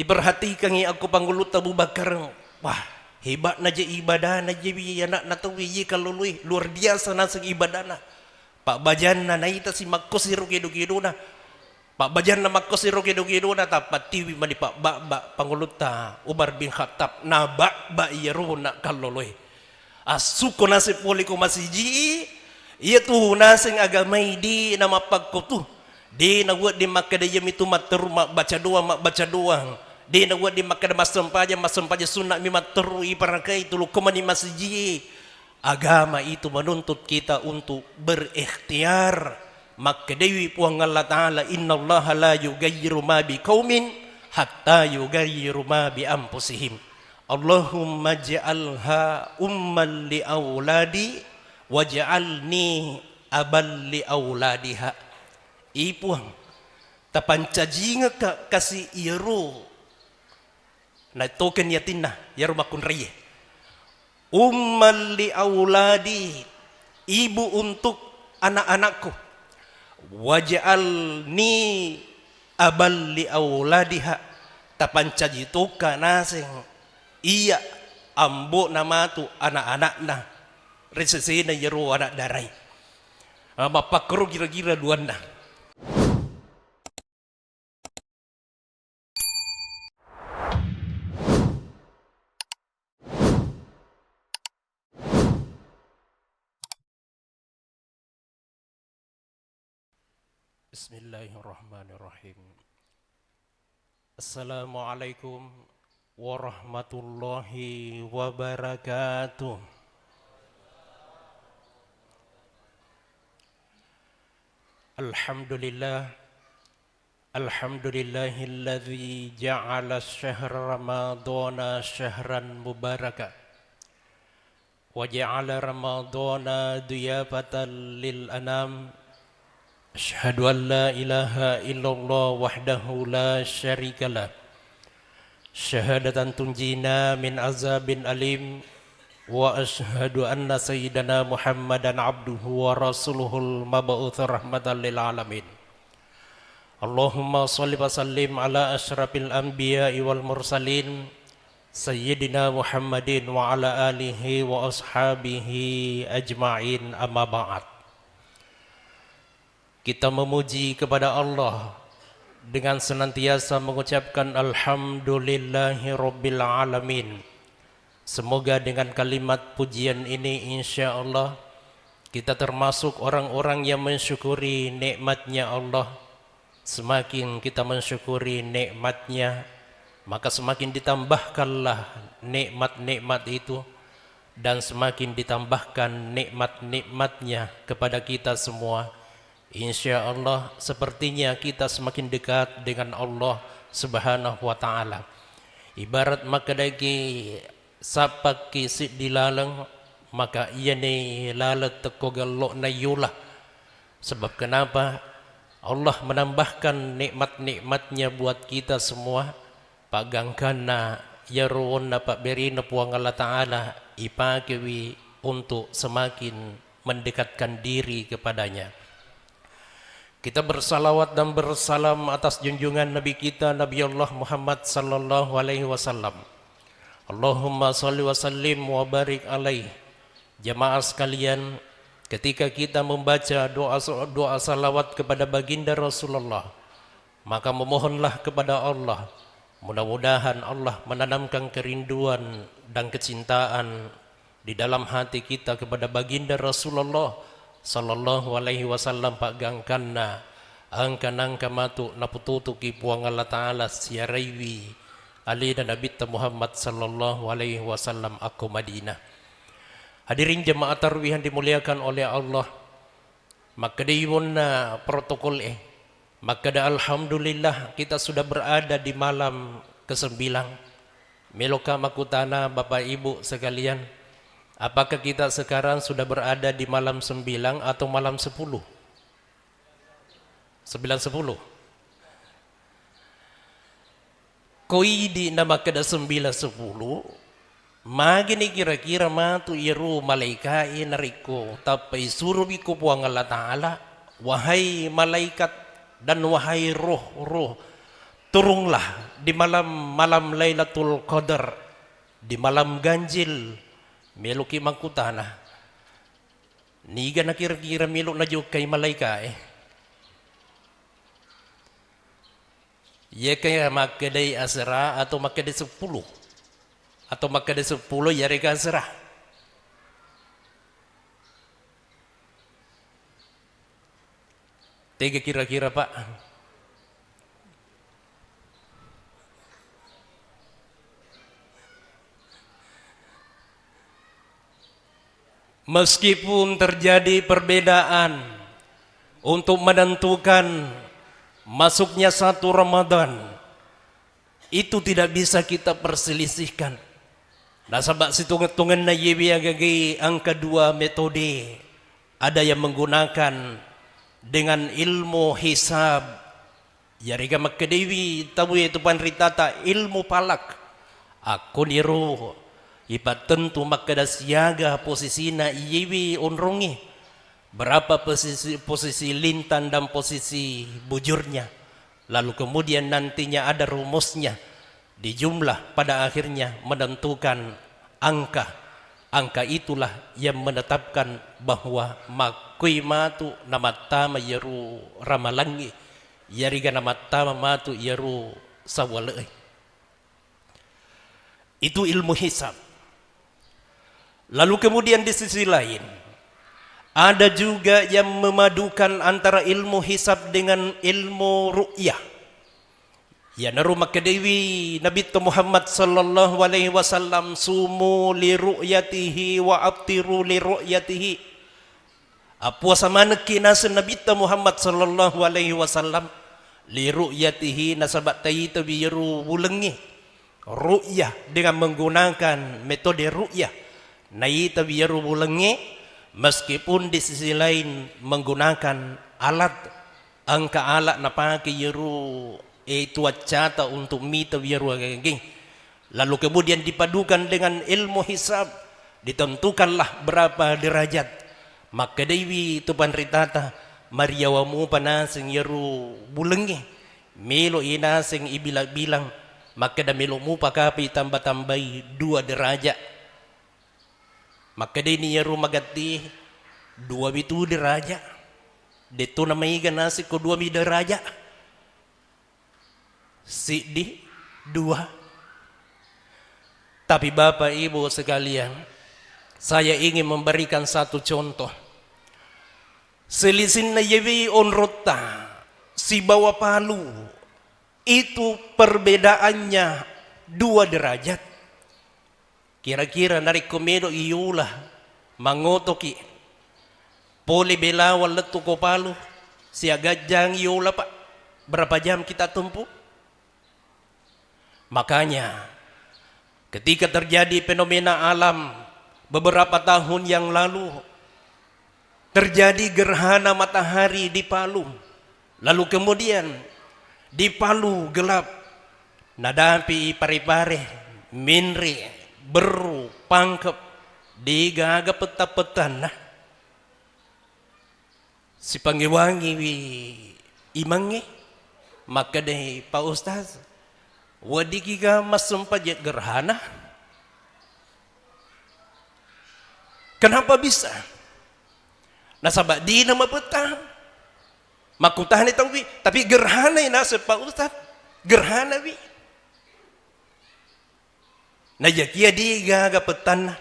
Iperhatikan aku Pangulut Abu Bakar. Wah, hebat naja ibadah naja anak natawi kalului luar biasa nasang ibadah na. Pak bajan na naita si makosiru kido na. Pak bajan na makosiru kido na tapat tiwi mani Pak Pangulut Umar bin Khattab na ba iyaro na kalului. Asuko nasi poli ko masiji. Iya tu nasing agamay di na mapagkutu. Di nawat di makadayam itu matur baca doang. Di nawat di makada masampaja sunnah mi maturui parakai tulu komani masji. Agama itu menuntut kita untuk berikhtiar. Maka dewi puang Allah Ta'ala innallaha la yughayyiru ma biqaumin hatta yughayyiru ma bi anfusihim. Allahumma ja'alha umman li auladi waj'alni abal li auladiha. Ipuang tapancajinga ka kasi iro na token yatinna yaro makun riye ummal li auladi, ibu untuk anak-anakku, waj'alni abal li auladiha, tapancaji toka naseng iya ambo namatu anak-anak na resesi na yaro anak darai mapakro gira-gira luan na. Bismillahirrahmanirrahim. Assalamualaikum warahmatullahi wabarakatuh. Alhamdulillah. Alhamdulillahilladzi ja'ala syahra ramadhana syahran mubaraka wa ja'ala ramadhana diyafatan lil anam. Asyhadu an la ilaha illallah wahdahu la syarikalah. Syahadatan tunjina min azabin alim. Wa asyhadu anna sayyidana Muhammadan abduhu wa rasuluhul mab'uts rahmatan lil alamin. Allahumma shalli wa sallim ala asyrafil anbiya'i wal mursalin sayyidina Muhammadin wa ala alihi wa ashabihi ajma'in, amma ba'd. Kita memuji kepada Allah dengan senantiasa mengucapkan alhamdulillahi rabbil alamin. Semoga dengan kalimat pujian ini insya Allah kita termasuk orang-orang yang mensyukuri nikmatnya Allah. Semakin kita mensyukuri nikmatnya, maka semakin ditambahkanlah nikmat-nikmat itu, dan semakin ditambahkan nikmat-nikmatnya kepada kita semua. Insya Allah sepertinya kita semakin dekat dengan Allah Subhanahu wa ta'ala. Ibarat makadagi sapak kisit dilalang, maka ia ni lalat tekogalok na yulah. Sebab kenapa? Allah menambahkan nikmat-nikmatnya buat kita semua. Pagangkana yaruon na pakberi na puang Allah Ta'ala ipakiwi untuk semakin mendekatkan diri kepadanya. Kita bersalawat dan bersalam atas junjungan Nabi kita Nabi Allah Muhammad sallallahu alaihi wasallam. Allahumma salli wa sallim wa barik alaih. Jamaah sekalian, ketika kita membaca doa salawat kepada baginda Rasulullah, maka memohonlah kepada Allah, mudah-mudahan Allah menanamkan kerinduan dan kecintaan di dalam hati kita kepada baginda Rasulullah sallallahu alaihi wasallam. Pak gangkanna angkanang kamatu napututuki puang Allah Ta'ala siaraiwi ali dan Nabi Muhammad sallallahu alaihi wasallam aku Madinah. Hadirin jemaah tarawih yang dimuliakan oleh Allah, maka diimunna protokol maka da alhamdulillah kita sudah berada di malam ke-9. Meloka makutana Bapak Ibu sekalian, apakah kita sekarang sudah berada di malam 9 atau malam 10? 9-10. Koi di nama kada 9-10. Magini kira-kira matu iru malaikai nariko tapi surubiku puang Allah Ta'ala, wahai malaikat dan wahai roh-roh, turunlah di malam Lailatul Qadar, di malam ganjil meluki mangkutana niga na kira-kira milok na jug kay malaika ya kaya magkaday asra atau magkaday 10 atau magkaday 10 yari ka asra. Tiga kira-kira Pak. Meskipun terjadi perbedaan untuk menentukan masuknya satu Ramadan, itu tidak bisa kita perselisihkan. Nah, sebab hitung-hitungan na yewi agagi angka dua metode. Ada yang menggunakan dengan ilmu hisab. Yariga makkedewi tahu itu panritata ilmu palak. Aku niru ipat tentu makada siaga posisinya yewi onrongi. Berapa posisi lintan dan posisi bujurnya. Lalu kemudian nantinya ada rumusnya. Dijumlah pada akhirnya menentukan angka. Angka itulah yang menetapkan bahwa makuimatu namatama yaru ramalangi. Yariga namatama matu yaru sawalai. Itu ilmu hisab. Lalu kemudian di sisi lain ada juga yang memadukan antara ilmu hisab dengan ilmu ru'yah. Ya naru makadewi Nabi Muhammad sallallahu alaihi wasallam sumu li ru'yatihi wa abtiru li ru'yatihi. Puasa mana kinas Nabi Muhammad sallallahu alaihi wasallam li ru'yatihi nasabat tayi tabiru bulengi. Ru'yah dengan menggunakan metode ru'yah. Nai tabiru bulengi meskipun di sisi lain menggunakan alat angka alat napake yeru itu cata untuk mita biru ageng. Lalu kemudian dipadukan dengan ilmu hisab, ditentukanlah berapa derajat. Maka dewi itu panritata mariawamu panasing yeru bulengi melo inasing ibilang maka da melo mu pakapi tambah-tambahi 2 derajat. Maka dini yeru magati 2 bitu derajat. Dito na maiga nasi ko 2 derajat. Sidi 2. Tapi Bapak Ibu sekalian, saya ingin memberikan satu contoh. Selisin na yewi onrota si bawa palu itu perbedaannya 2 derajat. Kira-kira narik komedo iyulah mangotoki poli belawal letu ko palu siaga jang iyula Pak. Berapa jam kita tempuh? Makanya ketika terjadi fenomena alam beberapa tahun yang lalu terjadi gerhana matahari di Palu. Lalu kemudian di Palu gelap. Nadapi pare-pare minri beru pangkep digaga peta-petan nah. Si panggiwangi wi imangi maka deh Pak Ustaz wadiki ka masumpajat gerhana. Kenapa bisa? Nasabak di nama peta makutahan itu wi tapi gerhana nasa Pak Ustaz gerhana wi najakia digaga petan.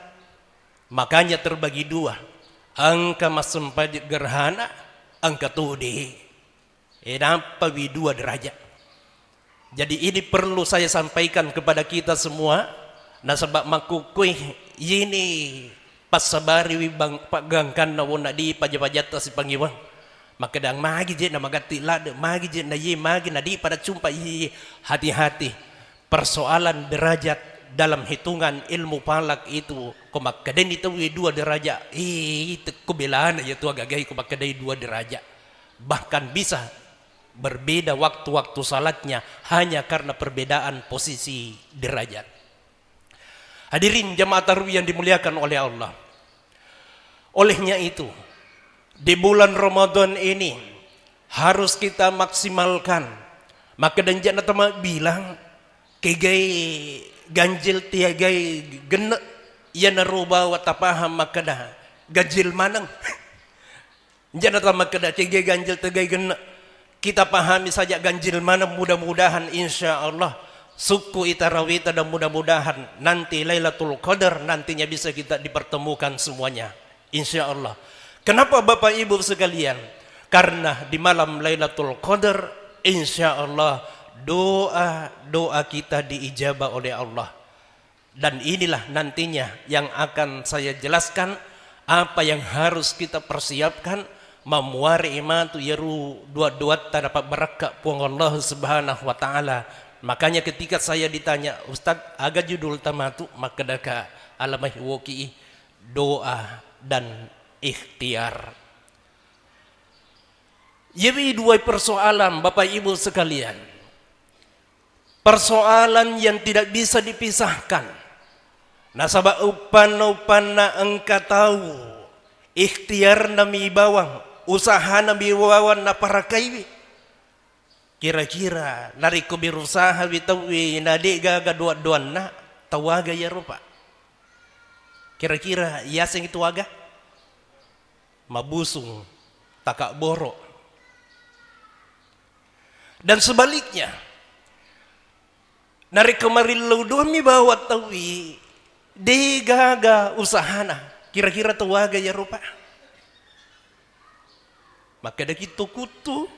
Makanya terbagi 2 angka masumpajat gerhana angka tudi enapa wi 2 derajat. Jadi ini perlu saya sampaikan kepada kita semua. Nah sebab makukui ini pas sabari wi bang pagangkan na wona di pajapajata si pangiwang. Maka dang magi je na magati lade magi je na ye magi na di pada jumpa ye hati-hati. Persoalan derajat dalam hitungan ilmu palak itu kumakkaden itu 2 derajat. Itu kebelaan ya tu agak-agak kumakkaden 2 derajat. Bahkan bisa berbeda waktu-waktu salatnya hanya karena perbedaan posisi derajat. Hadirin jamaah tarawih yang dimuliakan oleh Allah. Olehnya itu di bulan Ramadan ini harus kita maksimalkan Maka dan jangan tama bilang kegai ganjil tiagai gena ia naruba watapaham maka dah ganjil manang. Jangan tama kada kegai ganjil tiagai gena. Kita pahami saja ganjil mana, mudah-mudahan insya Allah suku itarawita dan mudah-mudahan nanti Lailatul Qadar nantinya bisa kita dipertemukan semuanya insya Allah. Kenapa Bapak Ibu sekalian? Karena di malam Lailatul Qadar insya Allah doa kita diijabah oleh Allah. Dan inilah nantinya yang akan saya jelaskan apa yang harus kita persiapkan memuari imatu yaru dua dapat berkah puang Allah Subhanahu wa taala. Makanya ketika saya ditanya, Ustaz, agak judul tamatu maka daka alamah woki doa dan ikhtiar. Jadi dua persoalan Bapak Ibu sekalian. Persoalan yang tidak bisa dipisahkan. Nasabah upan-upanna engkau tahu ikhtiar nami bawang, usaha nami bawang na para kaiwi. Kira-kira nariko birusaha bitawi nadi gaga duan na tawaga ya rupa. Kira-kira yaseng itu aga mabusung takak borok. Dan sebaliknya nariko marillo doang mi bawa tawi de gaga usahana kira-kira tawaga ya rupa. Maka ada gitu kutu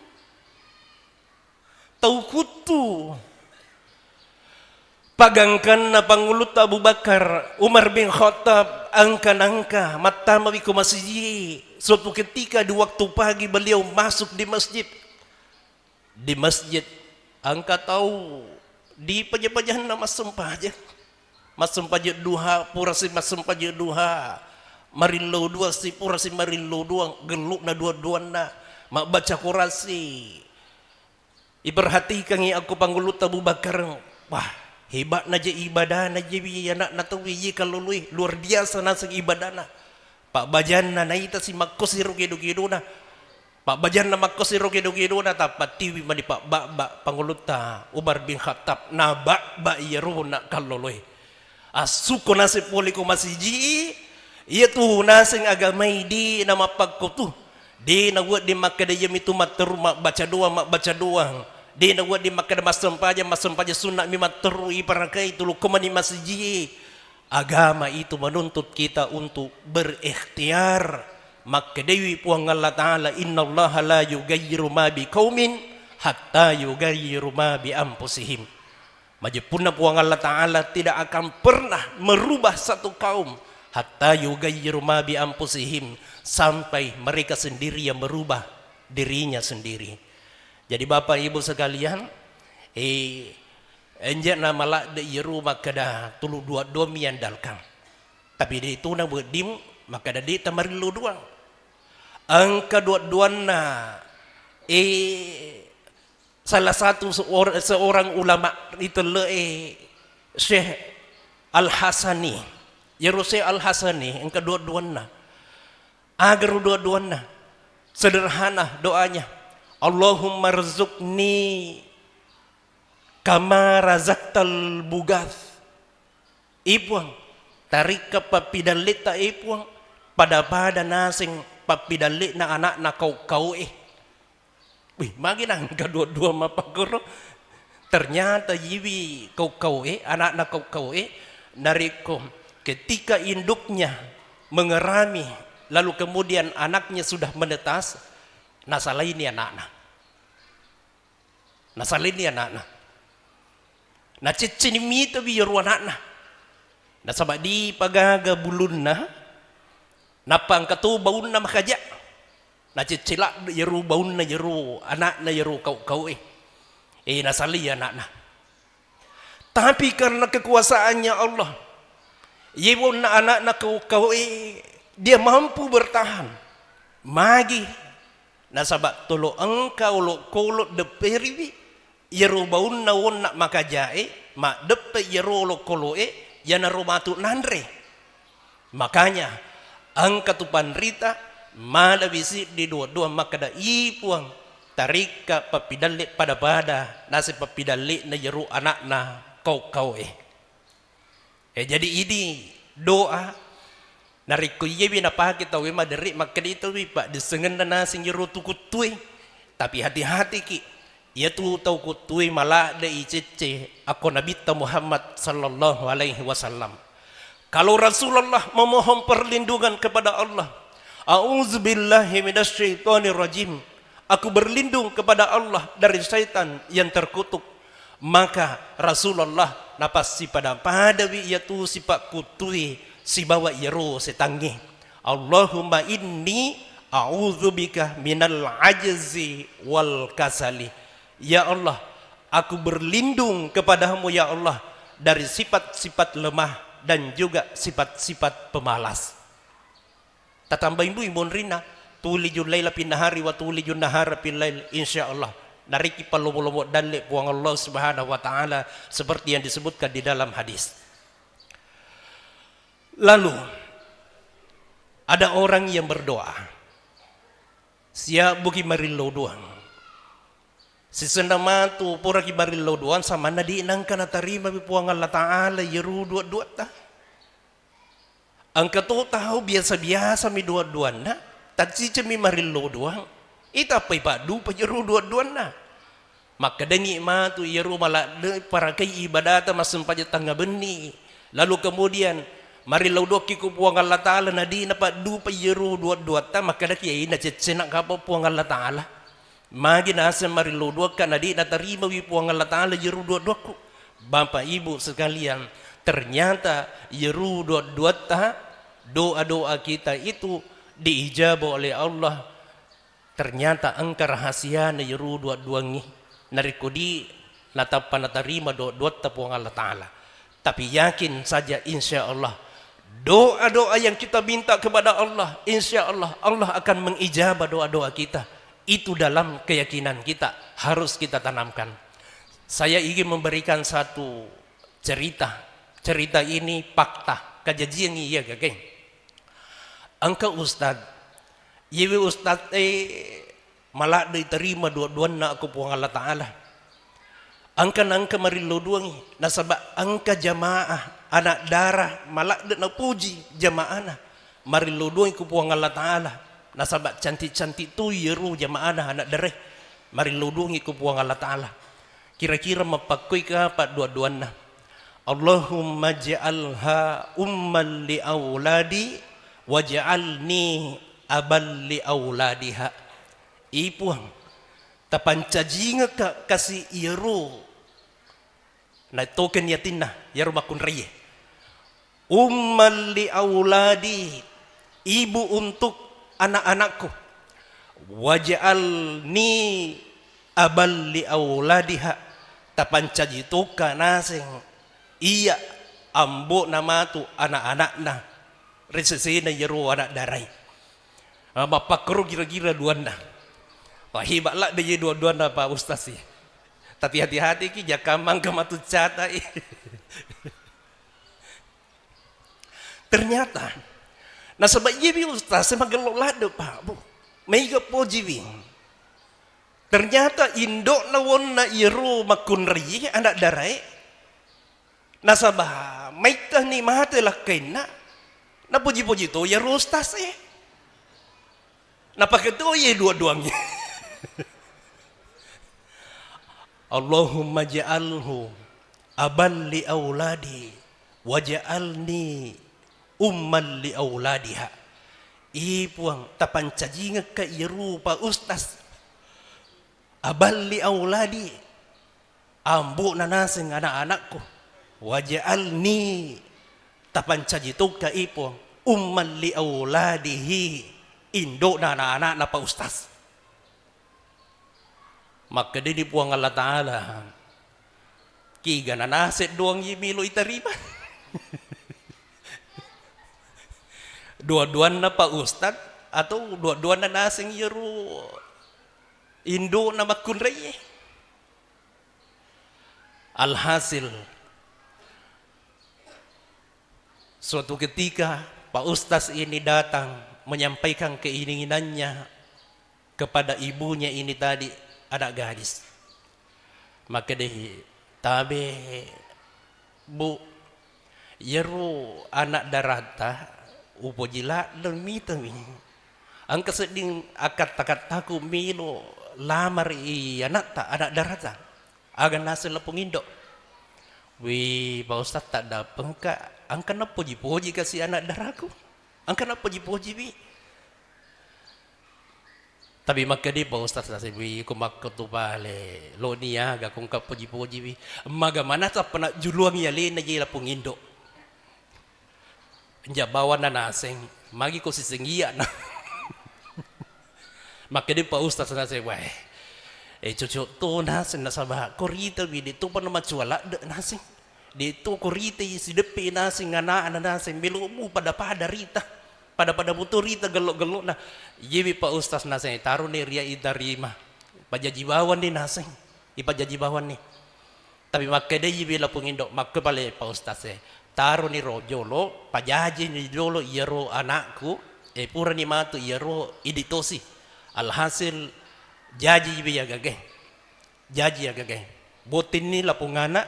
tau kutu pagangkan na Pangulut Abu Bakar Umar bin Khattab angka-angka mata mawiku masjid. Suatu ketika di waktu pagi beliau masuk di masjid angka tahu di pajak-pajahan nama sempaja mas sempaja duha pura si mas sempaja duha marillo dua si pura si marillo dua geluk na dua na mak baca kurasi. Iperhatikan aku Pangulut Abu Bakar, wah hebat naja ibadah naja bi anak natawi kalau lui luar biasa nasang ibadah na. Pak bajan na naita si makosiru gedo na. Pak bajan na makosiru gedo na tapat tiwi mani Pak Pangulut Umar bin Khattab na ba iyaru na kalau lui. Asuko nasi poli ko masiji iya tu nasing agamai di nama pagkutu. Di nawat di makadayam itu materu mak baca doang. Di nawat di makada masampaja sunnah mi materu iparakai tulu komani masjid. Agama itu menuntut kita untuk berikhtiar. Maka dewi puang Allah Ta'ala innallaha la yughayyiru ma biqaumin hatta yughayyiru ma bi anfusihim. Majapuna puang Allah Ta'ala tidak akan pernah merubah satu kaum hatta yughayyiru ma bi anfusihim sampai mereka sendiri yang merubah dirinya sendiri. Jadi Bapak Ibu sekalian, enjak nama lak de yeru maka dah tulu dua miandalkan. Tapi di itu na berdim maka dah di tamarilu doang. Angka dua na salah satu seorang ulama itu Syekh Al-Hasani. Syekh Al-Hasani angka dua na agar dua-duanya sederhana doanya, Allahumma rzuqni kama razaqtal bugath. Ipuang tarik ke papidalit ta ipuang pada nasing papidalit na anak na kau wih magi nang kedua-dua mapaguro ternyata yiwi kau anak na kau nariko ketika induknya mengerami lalu kemudian anaknya sudah menetas, nasalah ini anak-anak. Nah cicini mito biar anak-anak. Nah sabak di pagaga bulunna, napang katu baunna makaja. Nah cicila yeru baunna yeru anak-anak yeru kau. Nasali anak-anak. Tapi karena kekuasaannya Allah, yeru anak-anak kau dia mampu bertahan magi nasabak tolo engkau lo kolot de periwi yero baun na won nak makajae mak depe yero lo koloe yana romatu nandre. Makanya angka tu panrita mala bisi di dua makada ipuang tarika papidalik pada nasi papidalik na yeru anak na kau jadi ini doa nariku yewi na pa kita we maderi makadito wi pak disengen na nasi yeru tukutui tapi hati-hati ki ia tu tau kutui malah de icece aku Nabi Muhammad sallallahu alaihi wasallam. Kalau Rasulullah memohon perlindungan kepada Allah, a'udzubillahi minasyaitonir rajim, aku berlindung kepada Allah dari syaitan yang terkutuk, maka Rasulullah napasi pada padawi yaitu sifat kutui si bawa yero setangi. Allahumma inni a'udzubika minal ajzi wal kasali. Ya Allah, aku berlindung kepadamu ya Allah dari sifat-sifat lemah dan juga sifat-sifat pemalas. Tatambah ibu rina tulijul laila pin nahari wa tulijun nahara pil lail insyaallah. Nariki palomo-lomo dalil puang Allah Subhanahu wa taala seperti yang disebutkan di dalam hadis. Lalu ada orang yang berdoa. Siap buki marillo doang. Sisenda tu pura kibaril doan sama nadi nang kana tarima bi puang Allah taala yeru dua ta. Angka tu tahu biasa-biasa mi dua na. Tatsi cemi maril doang. Ita pa ipadu pa yeru dua na. Maka dengi tu yeru mala para kai ibadata masem paja tangga beni. Lalu kemudian maril doa ki ku puang Allah taala nadi na pa du pa yeru dua ta maka daki ina cecenak ka puang Allah taala. Magi nasa marilo dua kan adik na terima wipuang Allah Ta'ala yeru dua ku. Bapak ibu sekalian, ternyata yeru dua ta doa-doa kita itu diijabah oleh Allah. Ternyata engkau rahasia na yeru dua ngi narikudi natapan natarima dua ta puang Allah Ta'ala. Tapi yakin saja insya Allah doa-doa yang kita minta kepada Allah, insya Allah Allah akan mengijabah doa-doa kita. Itu dalam keyakinan kita harus kita tanamkan. Saya ingin memberikan satu cerita. Cerita ini fakta kejadian iya geng. Angka ustad, yewi ustad malah diterima dua na aku puang Allah Taala. Angka marilo duangi nasabak angka jamaah anak darah malah na puji jamaah na marilo duangi ku puang Allah Taala. Nasabak cantik-cantik tu yeru jamaah anak dereh mari ludungi ku puang Allah Ta'ala. Kira-kira mapakui ke apa dua-duan na. Allahumma ja'alha umman li awladi waj'alni abal li awladiha. Ipuang tapancajinga ka kasi yeru na token yatin na yeru makun reye. Umman li awladi, ibu untuk anak-anakku, waj'alni abal li auladiha, tapancajituka nasing iya ambo nama tu anak-anak na resesi na yeru anak darai. Mapakru kira-kira duan na. Wah hibatlah dia dua-duan na Pak Ustaz sih. Tapi hati-hati ki jakamang kamatu cata. Ternyata nah sebab yebi ustaz semagelok lado pak bu meiga pojiwi ternyata indok lawon na iru makun ri anak darai nasabah maikah ni mahate lah kena na puji-puji tu ya ustaz na pakai tu ye dua-duanya. Allahumma ja'alhu abal li auladi waj'alni umman li auladiha. Ipuang tapancajinga ka iru pa ustaz abal li auladi ambu nanasing anak-anakku waj'alni tapancajitu ka ipuang umman li auladihi indo na anak-anak na pa ustaz. Maka di puang Allah Ta'ala kiga nanaset doang yimilo itarima. Dua-duan na pa ustad atau dua-duan na nasing yeru indo na makun reye. Alhasil suatu ketika Pak Ustaz ini datang menyampaikan keinginannya kepada ibunya ini tadi anak gadis. Maka dia tabe bu yeru anak darata upo jila demi temi angka seding akat takat taku milo lamar i anak darata agan nasi lepung indok wi Pak Ustaz tak ada pengka angka na puji kasih anak daraku angka na puji bi tapi maka di Pak Ustaz nasi wi kumak tu bale lo niya ga kung ka puji bi maga mana tak pernah juluang yali na jila pung indok jabawan na naseng magi ko sisenggiya na maka di Pak Ustaz nasi wah cucu tu naseng nasabah korita bidi tu pa naman suwala naseng dito korita si depi naseng anak naseng bilumu pada rita pada butuh rita gelok na jibi Pak Ustaz naseng taruh ni ria idarima pajajibawan ni naseng ipajajibawan ni tapi maka dia jibi lapung indok maka balik Pak Ustaz taruh ni rojolo pajaji ni jolo iyaro anakku pura ni matu iyaro iditosi alhasil jaji biya gage botin ni lapung anak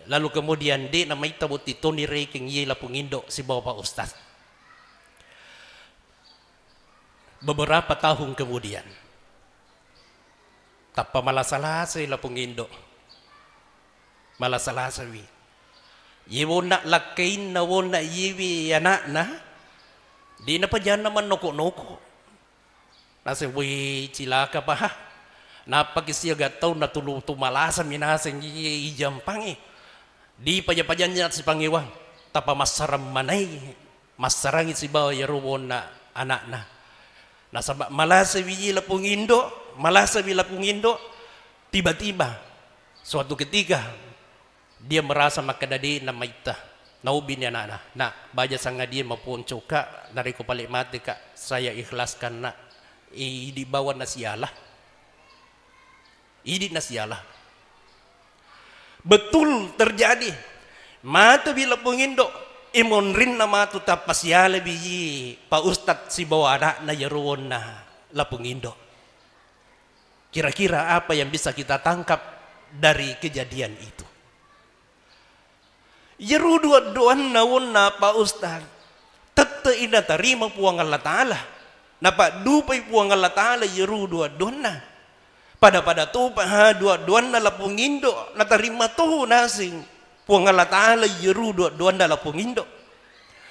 lalu kemudian di nama ita boti toni reking ye lapung indok si bawa Pak Ustaz beberapa tahun kemudian tapa malah-salah lapung indok malah-salah wi ye wona lakain na wona yiwi anak na di na pa dyan naman noko nasa wi cilaka pa ha napakisya gataw na tumalasan minasang ijampang di pajapajan niya si pangiwang tapa masaram manay masarangit si bawa yaruwon na anak na nasa malasa wila pong indo tiba-tiba suatu ketika dia merasa makadadi na maita naubi niya na baja sanga dia mapuon coka dari ko palik mati ka saya ikhlaskan na dibawa na siyalah betul terjadi mata bila pengindo imonrin na matu tapasyala biji Pak Ustaz si bawa anak na yaruon na lapungindo kira-kira apa yang bisa kita tangkap dari kejadian itu yaru dua-duan na na Pak Ustaz tete ina tarima puang Allah Ta'ala napa dupai puang Allah Ta'ala yeru dua-duan na pada tu dua-duan na lapung indo natarima tuh nasing puang Allah Ta'ala yeru dua-duan na lapung indo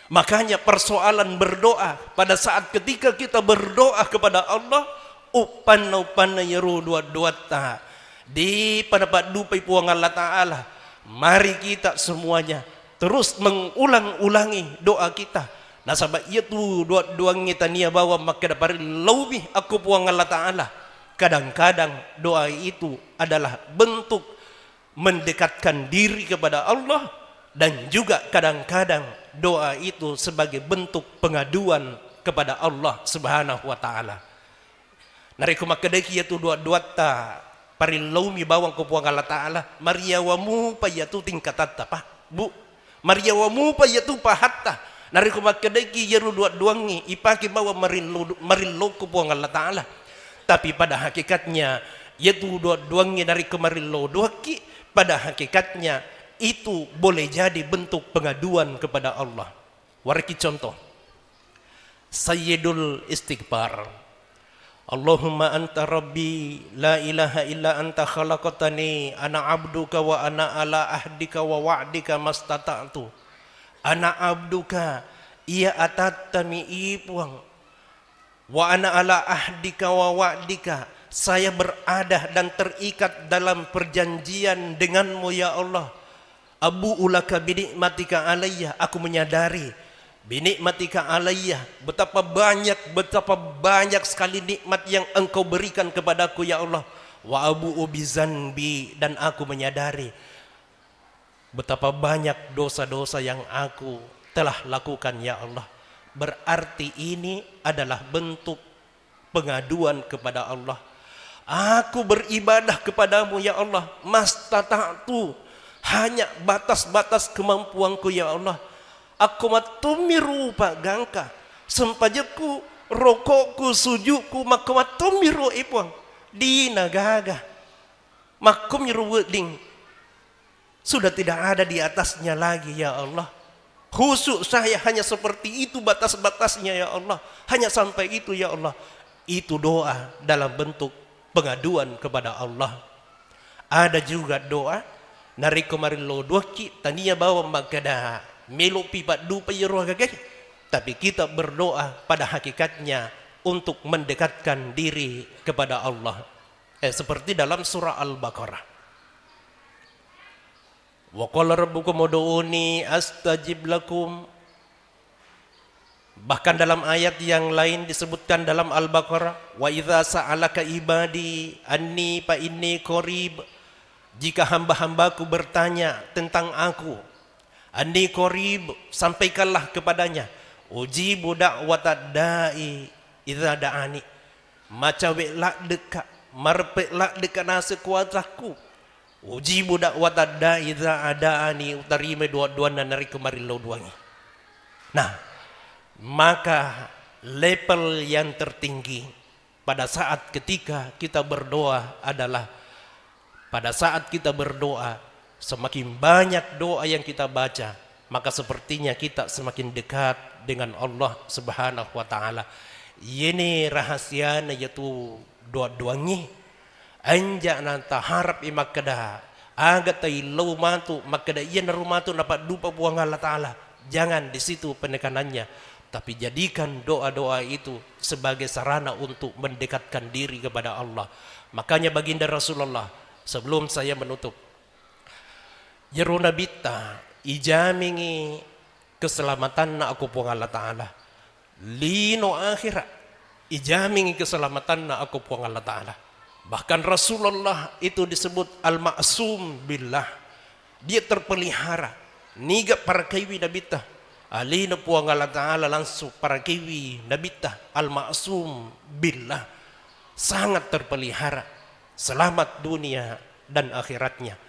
makanya persoalan berdoa pada saat ketika kita berdoa kepada Allah upan na yeru dua-dua ta di pada dupai puang Allah Ta'ala mari kita semuanya terus mengulang-ulangi doa kita nasabah itu doang kita niya bawa maka dapat lebih aku puang Allah Ta'ala kadang-kadang doa itu adalah bentuk mendekatkan diri kepada Allah dan juga kadang-kadang doa itu sebagai bentuk pengaduan kepada Allah Subhanahu wa Ta'ala nariku makadaki itu dua ta parilawmi bawang ko puang Allah Ta'ala mariawamu pa yatu tingkatata pa bu mariawamu pa yatu pahatta nari ko makadaki yeru duangi ipaki bawa marinlo ko puang Allah Ta'ala tapi pada hakikatnya yaitu duangi dari kemarinlo duaki pada hakikatnya itu boleh jadi bentuk pengaduan kepada Allah wariki contoh sayyidul istighfar Allahumma anta rabbi la ilaha illa anta khalaqtani ana abduka wa ana ala ahdika wa wa'dika mastata'tu ana abduka ia atattami ipuang wa ana ala ahdika wa wa'dika saya berada dan terikat dalam perjanjian denganmu ya Allah abu ulaka binikmatika alayya aku menyadari binikmatika alayya betapa banyak sekali nikmat yang engkau berikan kepadaku ya Allah wa abu ubizanbi dan aku menyadari betapa banyak dosa-dosa yang aku telah lakukan ya Allah berarti ini adalah bentuk pengaduan kepada Allah aku beribadah kepadamu ya Allah mastata'tu hanya batas-batas kemampuanku ya Allah aku matumiru pak gangka sempajaku rokokku sujudku makawatum miru ipang di nagaga makum miru wording sudah tidak ada di atasnya lagi ya Allah. Khusyuk saya hanya seperti itu batas-batasnya ya Allah. Hanya sampai itu ya Allah. Itu doa dalam bentuk pengaduan kepada Allah. Ada juga doa nari kemarin lo doki tania bawa magada melo pipat dupa yeroh gagah. Tapi kita berdoa pada hakikatnya untuk mendekatkan diri kepada Allah. Seperti dalam surah Al-Baqarah. Wa qala rabbukum ud'uni astajib lakum. Bahkan dalam ayat yang lain disebutkan dalam Al-Baqarah, wa idza sa'alaka ibadi anni fa inni qarib. Jika hamba-hambaku bertanya tentang aku, anni qarib, sampaikanlah kepadanya, ujibu da'watad da'i idza da'ani. Maca welak dekat, marpelak dekat nase kuatraku. Uji budak watada idza adaani utarime dua-dua nari kemarin lo duangi. Nah, maka level yang tertinggi pada saat ketika kita berdoa adalah pada saat kita berdoa semakin banyak doa yang kita baca, maka sepertinya kita semakin dekat dengan Allah Subhanahu wa taala. Ini rahasianya yaitu doa-doangi. Anja nanta harap imak kada agat tai lau matu makada iya narumatu dapat dupa buang Allah Ta'ala. Jangan di situ penekanannya, tapi jadikan doa-doa itu sebagai sarana untuk mendekatkan diri kepada Allah. Makanya baginda Rasulullah, sebelum saya menutup, Yeruna bitta ijamingi keselamatan na aku puang Allah Ta'ala, lino akhirat ijamingi keselamatan na aku puang Allah Ta'ala. Bahkan Rasulullah itu disebut al-ma'sum billah. Dia terpelihara. Niga para kiwi nabita. Alina puang Allah Ta'ala langsung para kiwi nabita. Al-ma'sum billah. Sangat terpelihara. Selamat dunia dan akhiratnya.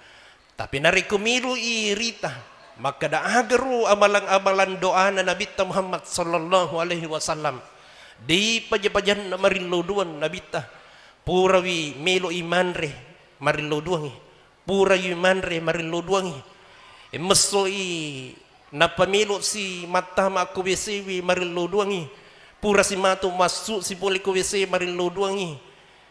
Tapi nari kumilu irita. Maka da agaru amalan-amalan doa na nabita Muhammad sallallahu alaihi wasallam. Di pajapajan na mariluduan nabita. Purawi melo imanre marilo duangi, pura imanre marilo duangi. Mesoi napamelo si mata maku besewi marilo duangi, pura si matu masuk si poli ku bese marilo duangi.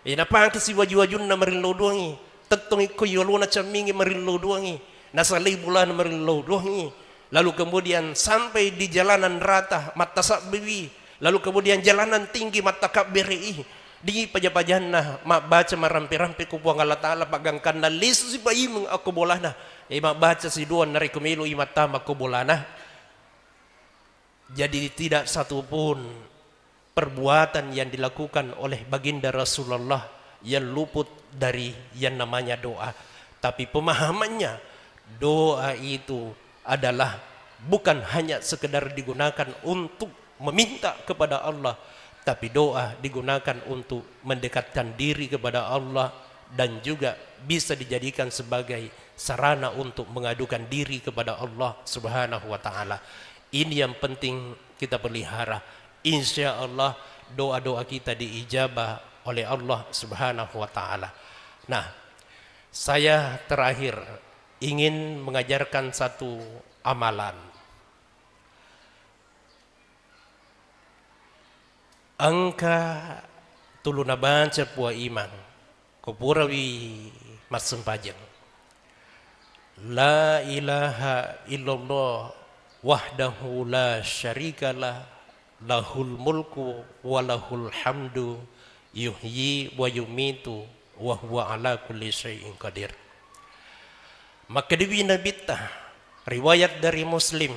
Napangki si waju-wajun na marilo duangi, tetong iko yolona camingi marilo duangi, nasalay bulan marilo duangi. Lalu kemudian sampai di jalanan rata mata sakbewi, lalu kemudian jalanan tinggi mata kaberi. Di pajapajan na baca marampi-rampi ko buang Allah Ta'ala pagangkan na liso si paimong ako bola na baca si duan na rekomelo imatama ko bola na. Jadi tidak satupun perbuatan yang dilakukan oleh baginda Rasulullah yang luput dari yang namanya doa. Tapi pemahamannya doa itu adalah bukan hanya sekedar digunakan untuk meminta kepada Allah, tapi doa digunakan untuk mendekatkan diri kepada Allah dan juga bisa dijadikan sebagai sarana untuk mengadukan diri kepada Allah Subhanahu wa taala. Ini yang penting kita pelihara. Insya Allah doa-doa kita diijabah oleh Allah Subhanahu wa taala. Nah, saya terakhir ingin mengajarkan satu amalan. Angka tulu na baca puwa iman kupurawi masempajang. La ilaha illallah wahdahu la syarikalah lahul mulku wa lahul hamdu yuhyi wa yumitu wa huwa ala kulli syai'in qadir. Maka dewi nabita riwayat dari Muslim,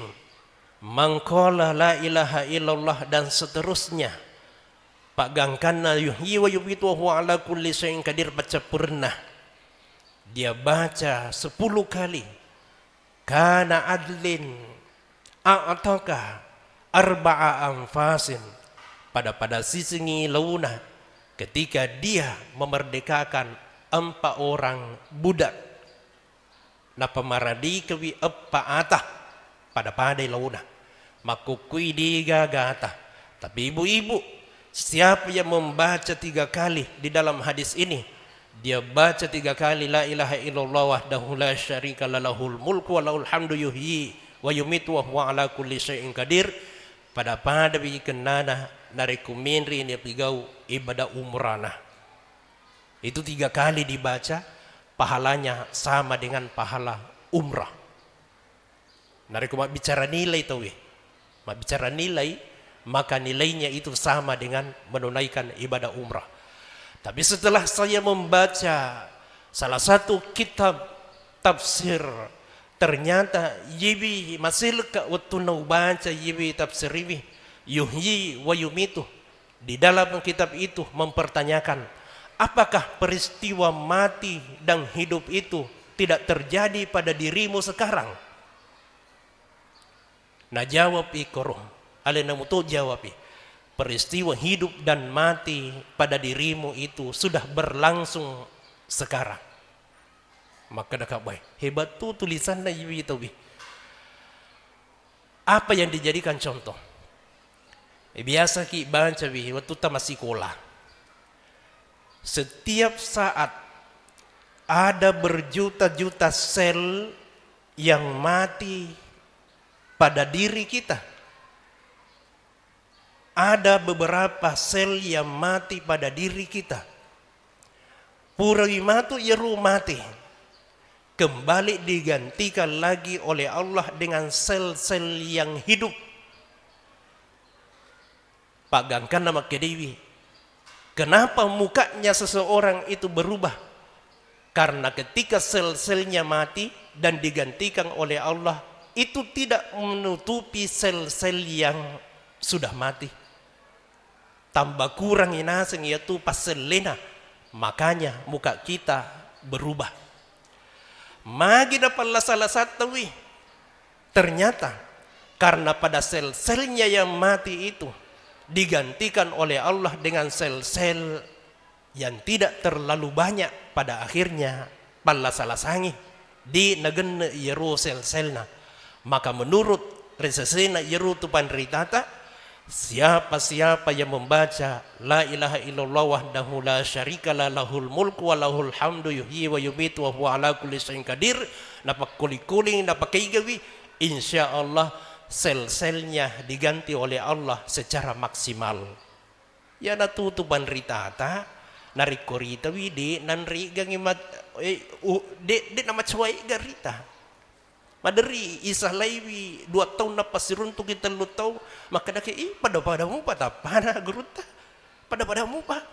mangkola la ilaha illallah dan seterusnya. Pak Gangkana yuhyi wa yumitu wa huwa ala kulli syai'in qadir baca pernah. Dia baca 10 kali. Kana adlin a'taka arba'a anfasin. Pada sisi launa ketika dia memerdekakan 4 orang budak. Na pamaradi kawi appa atah pada launa. Makukui di gagata. Tapi ibu-ibu Siapa yang membaca 3 kali di dalam hadis ini, dia baca 3 kali la ilaha illallah wahdahu la syarika lahul mulku wa lahul hamdu yuhyi wa yumitu wa huwa ala kulli syai'in qadir, pada bi kenana narikuminri ni pigau ibadah umrana. Itu 3 kali dibaca, pahalanya sama dengan pahala umrah. Nariku mak bicara nilai tahu, mak bicara nilai, maka nilainya itu sama dengan menunaikan ibadah umrah. Tapi setelah saya membaca salah satu kitab tafsir, ternyata yibi masih ka waktu nau baca yibi tafsir ini yuhyi wa yumitu, di dalam kitab itu mempertanyakan apakah peristiwa mati dan hidup itu tidak terjadi pada dirimu sekarang. Nah jawab ikorum, ale namuto jawab, peristiwa hidup dan mati pada dirimu itu sudah berlangsung sekarang. Maka dah kabai hebat tu tulisan na yibi itu. Apa yang dijadikan contoh? Biasa ki baca bi waktu ta masih sekolah. Setiap saat ada berjuta-juta sel yang mati pada diri kita. Ada beberapa sel yang mati pada diri kita. Purwimatu yeru mati, kembali digantikan lagi oleh Allah dengan sel-sel yang hidup. Pagangkan nama kedewi. Kenapa mukanya seseorang itu berubah? Karena ketika sel-selnya mati dan digantikan oleh Allah, itu tidak menutupi sel-sel yang sudah mati. Tambah kurang inaseng yaitu paselena, makanya muka kita berubah. Magi dapat salah satu, ternyata karena pada sel-selnya yang mati itu digantikan oleh Allah dengan sel-sel yang tidak terlalu banyak, pada akhirnya pala salah sangi di negara yeru sel-selna. Maka menurut resesena yeru tu panritata, siapa-siapa yang membaca la ilaha illallah wahdahu la syarikalah lahul mulku wa lahul hamdu yuhyi wa yumitu wa huwa ala kulli syai'in qadir, napak kuling-kuling napak kaigawi, insyaallah sel-selnya diganti oleh Allah secara maksimal. Ya natutupan ritata narik korita widi nanri gangimat de nama cuai garita. Maderi isah laiwi 2 tahun na pasirun tu kita lu tahu, maka dak pada-padamu pada pana geruta. Pada-padamu pa.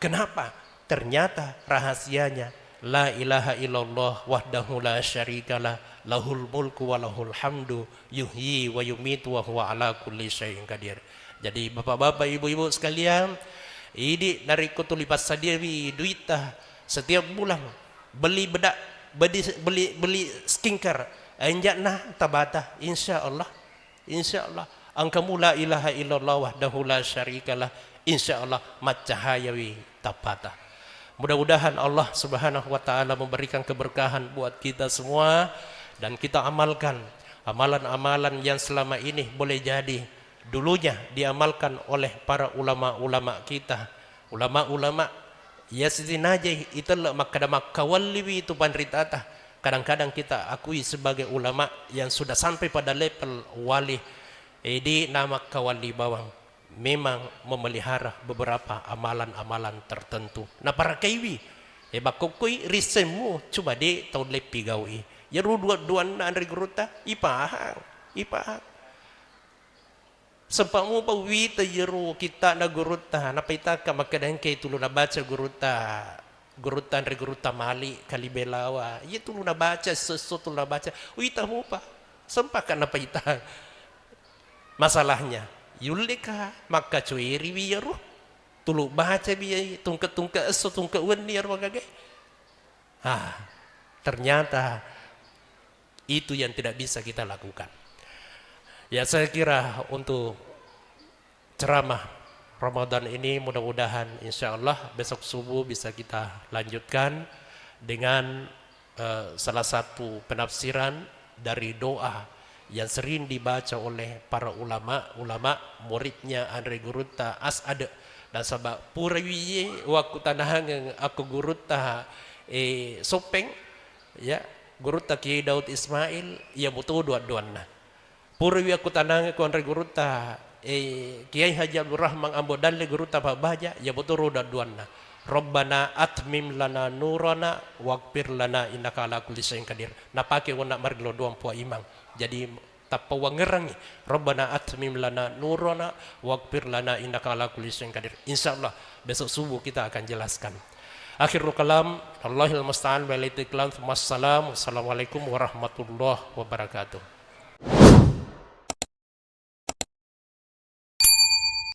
Kenapa? Ternyata rahasianya la ilaha illallah wahdahu la syarikalah lahul mulku wa lahul hamdu yuhyi wa yumitu wa huwa ala kulli syai'in qadir. Jadi bapak-bapak, ibu-ibu sekalian, ini dari kutulipas sadiawi duita setiap bulan beli bedak, beli skincare, anjakna tabata, insyaallah angkamu la ilaha illallah wahdahu la syarikalah, insyaallah macahayawi tabata. Mudah-mudahan Allah Subhanahu wa taala memberikan keberkahan buat kita semua dan kita amalkan amalan-amalan yang selama ini boleh jadi dulunya diamalkan oleh para ulama-ulama kita. Ulama-ulama ya sidinaja itulah makawalliwi itu panritata. Kadang-kadang kita akui sebagai ulama yang sudah sampai pada level wali. Di nama kawali bawang memang memelihara beberapa amalan-amalan tertentu. Nah para kaiwi, bakokoi risemu coba de tahun lepi gawi. Ya dua-duan andri geruta ipahang. Sempamu pa wita yeru kita na geruta, napaitaka makadang kay tulo na baca geruta andri geruta mali kalibelawa. Ya tulo na baca sesuatu na baca. Wita mo pa. Sempakan napaitang. Masalahnya yulika maka cuiri biaru tulu baca biaya tungka eso tungka wenir wagagai. Ternyata itu yang tidak bisa kita lakukan. Ya saya kira untuk ceramah Ramadan ini mudah-mudahan insyaallah besok subuh bisa kita lanjutkan dengan salah satu penafsiran dari doa yang sering dibaca oleh para ulama muridnya Andre Guruta As'ad dan sabab purawiye waku tanahang aku gurutta sopeng ya gurutta Kiai Daud Ismail ya butuh dua-duana purawi aku tanahang ku andre gurutta Kiai Haji Abdul Rahman Ambo dalle gurutta babaja ya butuh dua-duana Rabbana atmim lana nurana waghfir lana innaka ala kulli syai'in qadir napake wona marglo doang po imang jadi tappa wangerangi Rabbana atmim lana nurana waghfir lana innaka ala kulli syai'in qadir insyaallah besok subuh kita akan jelaskan akhirul kalam Allahil musta'an wa ilaihi tiklan wassalamu warahmatullahi wabarakatuh.